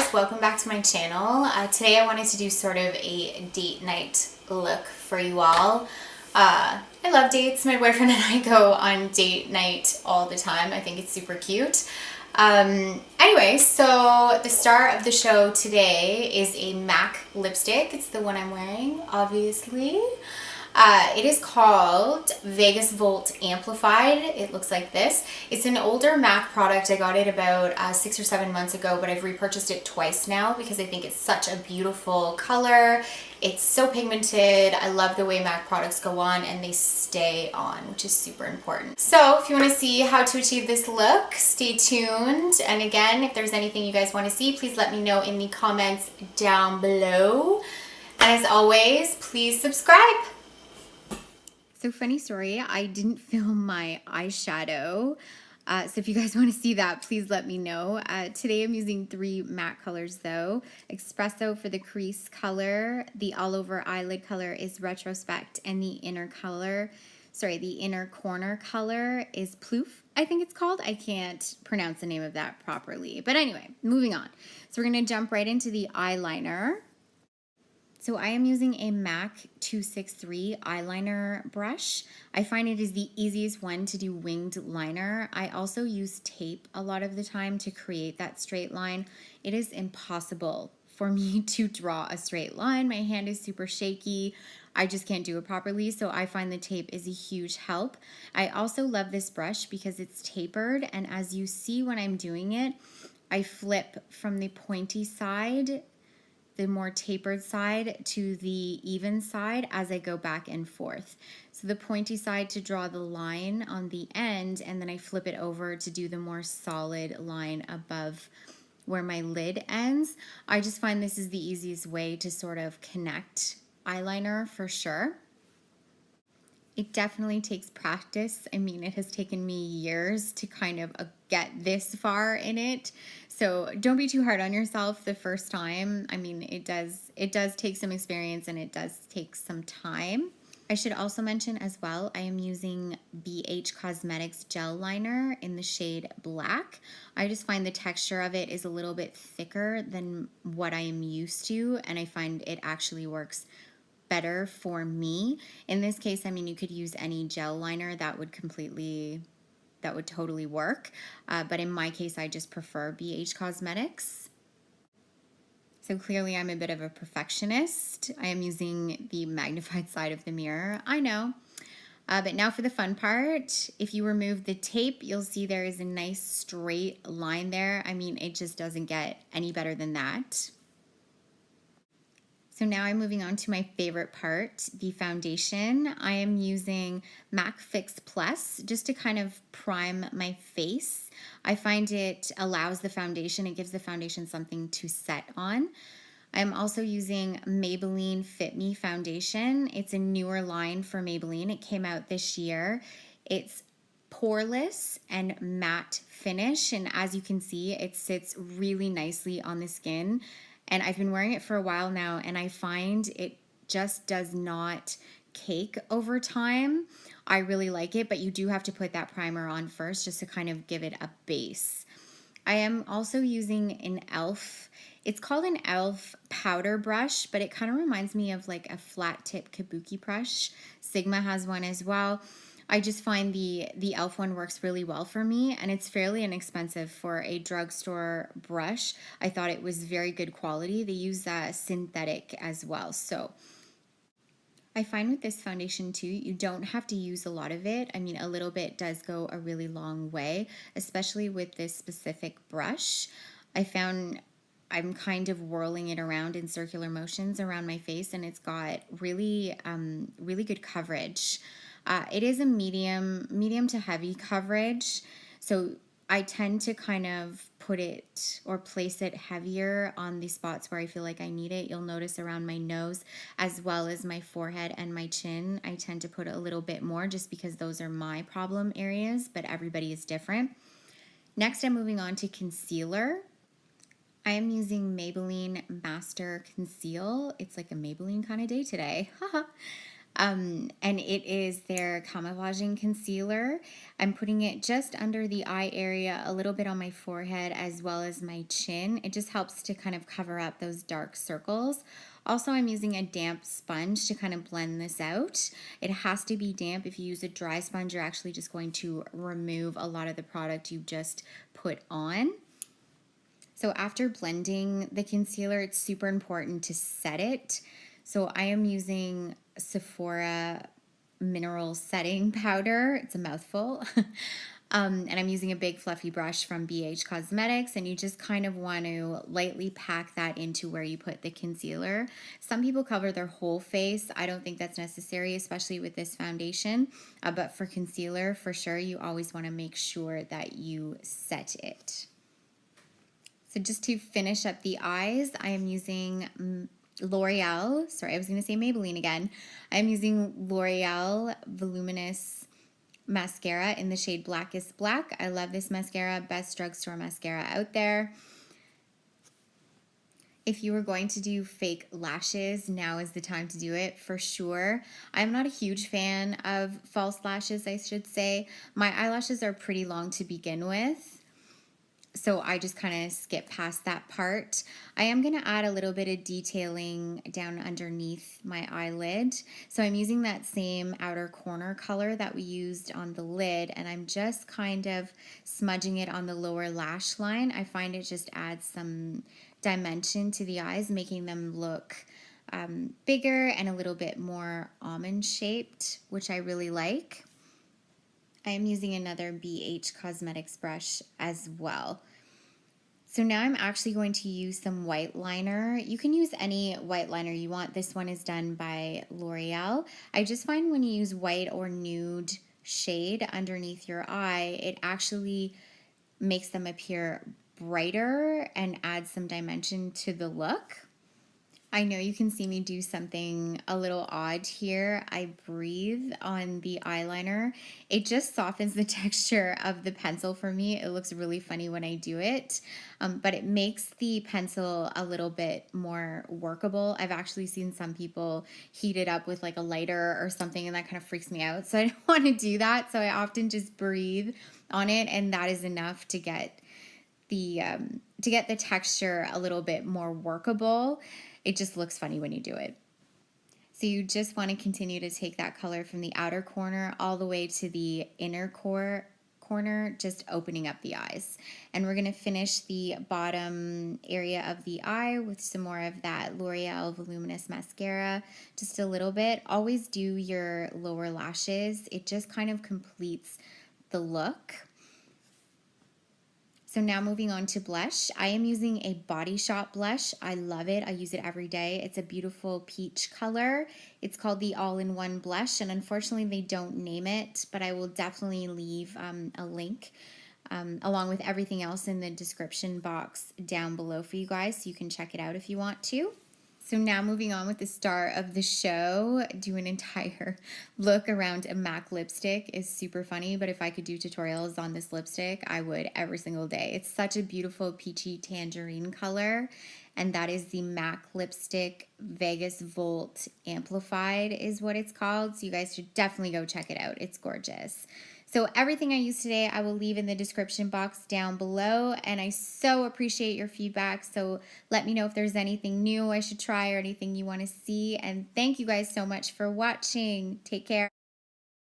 guys, welcome back to my channel. Today I wanted to do sort of a date night look for you all. I love dates. My boyfriend and I go on date night all the time. I think it's super cute. Anyway, so the star of the show today is a MAC lipstick. It's the one I'm wearing, obviously. It is called Vegas Volt Amplified. It looks like this. It's an older MAC product. I got it about 6 or 7 months ago, but I've repurchased it twice now because I think it's such a beautiful color. It's so pigmented. I love the way MAC products go on and they stay on, which is super important. So if you want to see how to achieve this look, stay tuned. And again, if there's anything you guys want to see, please let me know in the comments down below. And as always, please subscribe. So funny story, I didn't film my eyeshadow. So if you guys want to see that, please let me know. Today I'm using 3 matte colors though. Expresso for the crease color. The all over eyelid color is Retrospek, and the inner corner color is Phloof, I think it's called. I can't pronounce the name of that properly. But anyway, moving on. So we're going to jump right into the eyeliner. So I am using a MAC 263 eyeliner brush. I find it is the easiest one to do winged liner. I also use tape a lot of the time to create that straight line. It is impossible for me to draw a straight line. My hand is super shaky. I just can't do it properly, so I find the tape is a huge help. I also love this brush because it's tapered, and as you see when I'm doing it, I flip from the pointy side, the more tapered side, to the even side as I go back and forth. So the pointy side to draw the line on the end, and then I flip it over to do the more solid line above where my lid ends. I just find this is the easiest way to sort of connect eyeliner for sure. It definitely takes practice. I mean, it has taken me years to kind of get this far in it. So don't be too hard on yourself the first time. I mean, it does take some experience and it does take some time. I should also mention as well, I am using BH Cosmetics gel liner in the shade Black. I just find the texture of it is a little bit thicker than what I am used to, and I find it actually works better for me. In this case, I mean, you could use any gel liner that would totally work. But in my case, I just prefer BH Cosmetics. So clearly I'm a bit of a perfectionist. I am using the magnified side of the mirror, I know. But now for the fun part. If you remove the tape, you'll see there is a nice straight line there. I mean, it just doesn't get any better than that. So now I'm moving on to my favorite part, the foundation. I am using MAC Fix Plus just to kind of prime my face. I find it allows the foundation, it gives the foundation something to set on. I'm also using Maybelline Fit Me foundation. It's a newer line for Maybelline. It came out this year. It's poreless and matte finish, and as you can see, it sits really nicely on the skin. And I've been wearing it for a while now, and I find it just does not cake over time. I really like it, but you do have to put that primer on first just to kind of give it a base. I am also using an e.l.f. It's called an e.l.f. powder brush, but it kind of reminds me of like a flat tip kabuki brush. Sigma has one as well. I just find the e.l.f. one works really well for me, and it's fairly inexpensive for a drugstore brush. I thought it was very good quality. They use synthetic as well. So I find with this foundation too, you don't have to use a lot of it. I mean, a little bit does go a really long way, especially with this specific brush. I found I'm kind of whirling it around in circular motions around my face, and it's got really, really good coverage. It is a medium to heavy coverage, so I tend to kind of put it or place it heavier on the spots where I feel like I need it. You'll notice around my nose as well as my forehead and my chin, I tend to put a little bit more just because those are my problem areas, but everybody is different. Next, I'm moving on to concealer. I am using Maybelline Master Conceal. It's like a Maybelline kind of day today. Haha. And it is their camouflaging concealer. I'm putting it just under the eye area, a little bit on my forehead as well as my chin. It just helps to kind of cover up those dark circles. Also, I'm using a damp sponge to kind of blend this out. It has to be damp. If you use a dry sponge, you're actually just going to remove a lot of the product you just put on. So after blending the concealer, it's super important to set it. So I am using Sephora mineral setting powder. It's a mouthful. And I'm using a big fluffy brush from BH Cosmetics, and you just kind of want to lightly pack that into where you put the concealer. Some people cover their whole face. I don't think that's necessary, especially with this foundation. But for concealer, for sure, you always want to make sure that you set it. So just to finish up the eyes, I am using L'Oreal, sorry, I was going to say Maybelline again. I'm using L'Oreal Voluminous mascara in the shade Blackest Black. I love this mascara, best drugstore mascara out there. If you were going to do fake lashes, now is the time to do it for sure. I'm not a huge fan of false lashes, I should say. My eyelashes are pretty long to begin with, so I just kind of skip past that part. I am going to add a little bit of detailing down underneath my eyelid. So I'm using that same outer corner color that we used on the lid, and I'm just kind of smudging it on the lower lash line. I find it just adds some dimension to the eyes, making them look bigger and a little bit more almond shaped, which I really like. I am using another BH Cosmetics brush as well. So now I'm actually going to use some white liner. You can use any white liner you want. This one is done by L'Oreal. I just find when you use white or nude shade underneath your eye, it actually makes them appear brighter and adds some dimension to the look. I know you can see me do something a little odd here. I breathe on the eyeliner. It just softens the texture of the pencil for me. It looks really funny when I do it, but it makes the pencil a little bit more workable. I've actually seen some people heat it up with like a lighter or something, and that kind of freaks me out. So I don't want to do that. So I often just breathe on it, and that is enough to get the texture a little bit more workable. It just looks funny when you do it. So you just want to continue to take that color from the outer corner all the way to the inner corner, just opening up the eyes. And we're going to finish the bottom area of the eye with some more of that L'Oreal Voluminous mascara, just a little bit. Always do your lower lashes. It just kind of completes the look. So now moving on to blush. I am using a Body Shop blush. I love it. I use it every day. It's a beautiful peach color. It's called the All-in-One Blush, and unfortunately they don't name it, but I will definitely leave a link along with everything else in the description box down below for you guys, so you can check it out if you want to. So now moving on with the star of the show, do an entire look around a MAC lipstick is super funny, but if I could do tutorials on this lipstick, I would every single day. It's such a beautiful peachy tangerine color, and that is the MAC lipstick Vegas Volt Amplified is what it's called, so you guys should definitely go check it out. It's gorgeous. So everything I used today, I will leave in the description box down below, and I so appreciate your feedback. So let me know if there's anything new I should try or anything you want to see. And thank you guys so much for watching. Take care.